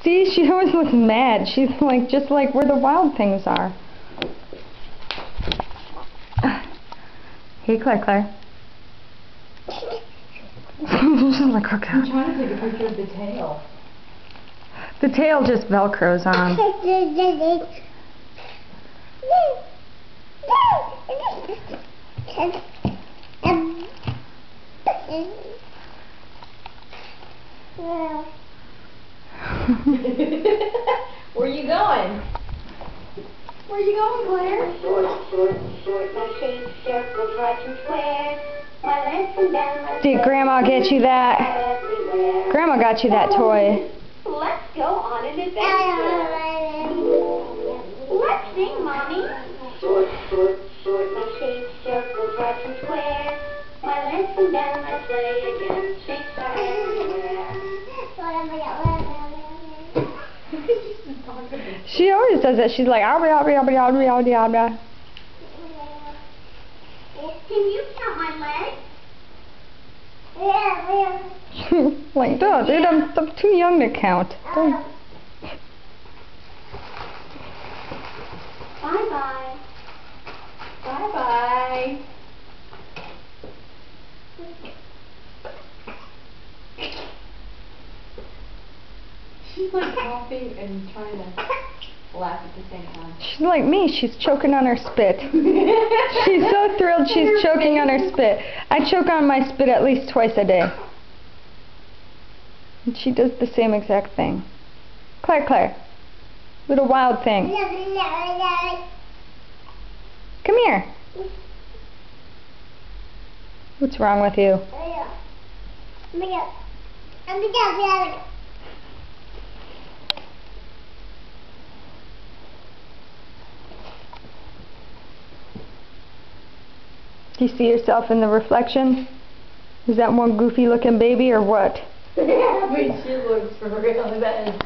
See, she always looks mad. She's like just like where the wild things are. Hey, Claire, Claire. Like, I'm trying to take a picture of the tail. the tail just velcros on. Where you going? Where you going, Claire? My shape, circles, right and square. My length and down my Did Grandma get you that? everywhere. Grandma got you that toy. Let's go on an adventure. Let's sing, Mommy. My shape, circles, right and square. My length and down I play again. Shapes are everywhere. She always does it. She's like, "Abra, abra, abra, abra, abra, abra." Can you count my legs? Like, dude, I'm too young to count. Don't. Bye-bye. Bye-bye. She's like coughing and trying to laugh at the same time. She's like me. She's choking on her spit. She's so thrilled she's choking on her spit. I choke on my spit at least twice a day. And she does the same exact thing. Claire, Claire. Little wild thing. Come here. What's wrong with you? Do you see yourself in the reflection? Is that one goofy looking baby or what? I mean, she looks for real. That is